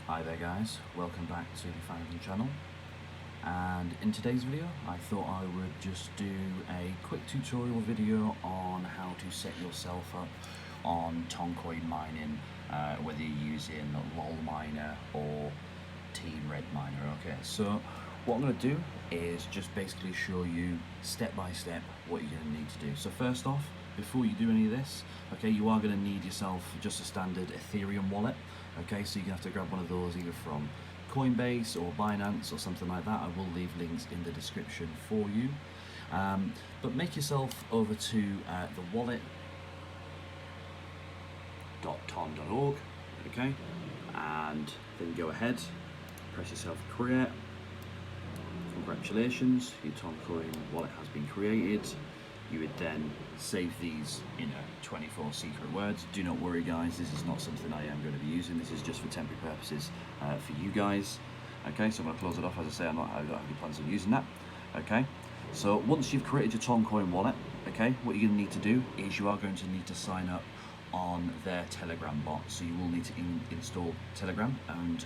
Hi there guys, welcome back to the Founding channel, and in today's video I thought I would just do a quick tutorial video on how to set yourself up on Toncoin mining, whether you're using Lolminer or TeamRedminer. Okay, so what I'm going to do is just basically show you step by step what you're going to need to do. So first off, before you do any of this, okay, you are going to need yourself just a standard Ethereum wallet. Okay, so you're going to have to grab one of those either from Coinbase or Binance or something like that. I will leave links in the description for you. But make yourself over to the wallet.ton.org, okay, and then go ahead, press yourself create. Congratulations, your Toncoin wallet has been created. You would then save these in 24 secret words. Do not worry guys, this is not something I am going to be using. This is just for temporary purposes for you guys. Okay, so I'm going to close it off. As I say, I don't have any plans on using that. Okay, so once you've created your Toncoin wallet, okay, what you're going to need to do is you are going to need to sign up on their Telegram bot. So you will need to install Telegram, and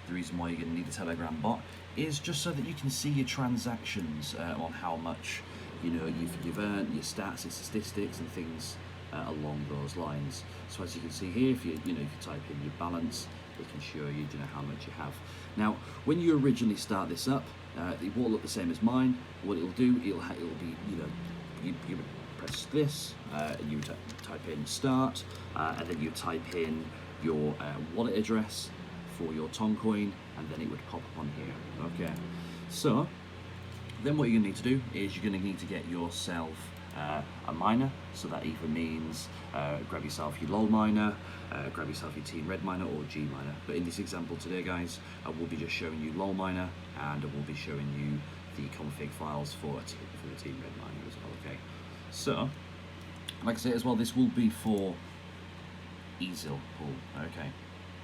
the reason why you're going to need a Telegram bot is just so that you can see your transactions on how much you've earned, your stats, your statistics, and things along those lines. So as you can see here, if you type in your balance, it can show you, how much you have. Now, when you originally start this up, it won't look the same as mine. What it'll do, it'll be, you would press this, you would type in start, and then you type in your wallet address for your Toncoin, and then it would pop up on here. Okay, so then what you're going to need to do is you're going to need to get yourself a miner. So that either means grab yourself your Lolminer, grab yourself your TeamRedminer or Gminer. But in this example today guys, I will be just showing you Lolminer, and I will be showing you the config files for the TeamRedminer as well. Okay, so like I say as well, this will be for eth+Zil pool. Okay,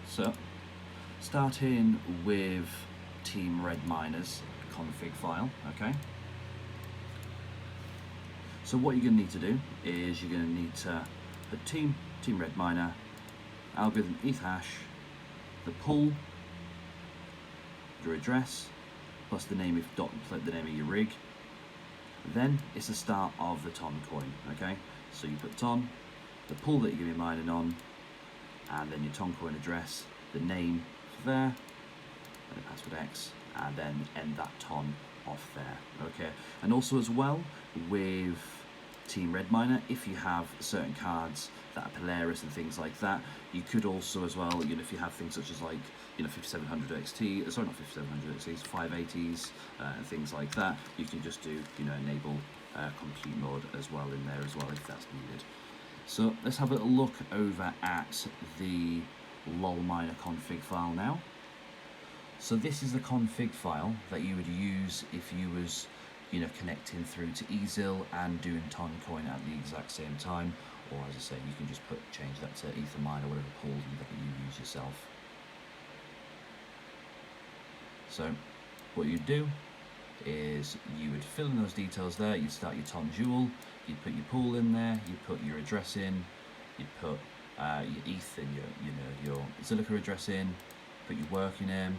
so starting with TeamRedminer's config file. Okay, so what you're going to need to do is you're going to need to put TeamRedminer algorithm eth hash, the pool, your address, plus the name of the name of your rig. Then it's the start of the Toncoin. Okay, so you put ton, the pool that you're going to be mining on, and then your Toncoin address, the name for there, and the password X, and then end that ton off there. Okay, and also as well with TeamRedminer, if you have certain cards that are Polaris and things like that, you could also as well, if you have things such as like 5700 XT, sorry, not 5700 XTs, 580s and things like that, you can just do enable compute mode as well in there as well if that's needed. So let's have a little look over at the Lolminer config file now. So this is the config file that you would use if you was connecting through to eth+Zil and doing Toncoin at the exact same time, or as I say, you can just change that to Ethermine or whatever pool that you use yourself. So what you'd do is you would fill in those details there. You'd start your Ton Jewel, you'd put your pool in there, you'd put your address in, you'd put your ETH and your Zilliqa address in, put your working name,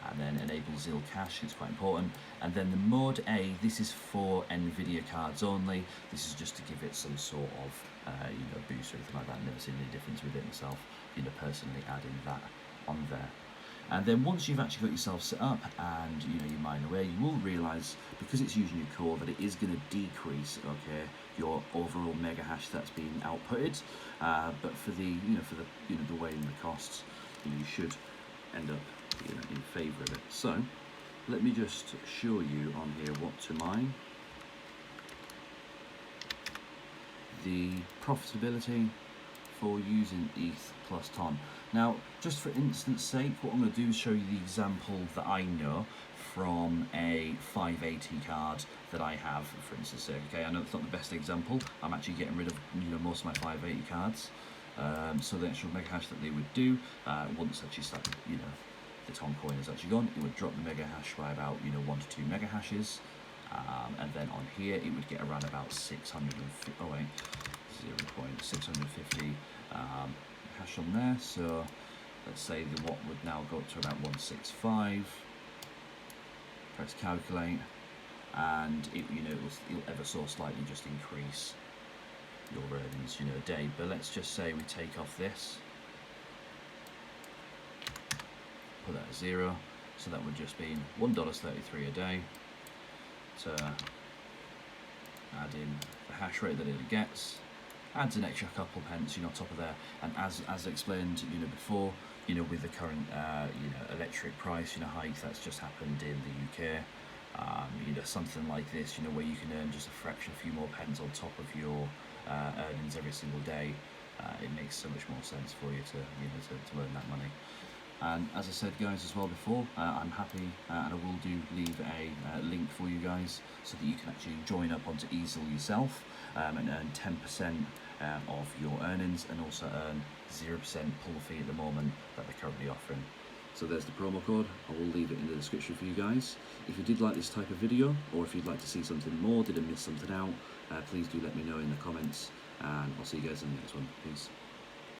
and then enable Zil cache. It's quite important. And then the mode A, this is for NVIDIA cards only. This is just to give it some sort of boost or anything like that. I've never seen any difference with it myself, personally adding that on there. And then once you've actually got yourself set up and you mine away, you will realize, because it's using your core, that it is going to decrease, okay, your overall mega hash that's being outputted. But for the the way in the costs, you should end up in favor of it. So let me just show you on here what to mine. The profitability for using eth+Ton. Now, just for instance sake, what I'm going to do is show you the example that I know from a 580 card that I have, for instance sake. Okay, I know it's not the best example. I'm actually getting rid of most of my 580 cards. So the actual mega hash that they would do once actually started, the Toncoin is actually gone, it would drop the mega hash by about 1 to 2 mega hashes, and then on here it would get around about 650. Oh wait, 0.650 hash on there. So let's say the watt would now go up to about 165. Press calculate, and it'll ever so slightly just increase your earnings, a day. But let's just say we take off this, put that at 0, so that would just be $1.33 a day. To add in the hash rate that it gets, adds an extra couple pence, top of there. And as explained, before, with the current, electric price, hike that's just happened in the UK, something like this, where you can earn just a few more pence on top of your earnings every single day, it makes so much more sense for you to earn that money. And as I said, guys, as well before, I'm happy, and I will leave a link for you guys so that you can actually join up onto eth+zil yourself, and earn 10% of your earnings, and also earn 0% pull fee at the moment that they're currently offering. So there's the promo code. I will leave it in the description for you guys. If you did like this type of video, or if you'd like to see something more, did I miss something out, please do let me know in the comments, and I'll see you guys in the next one. Peace.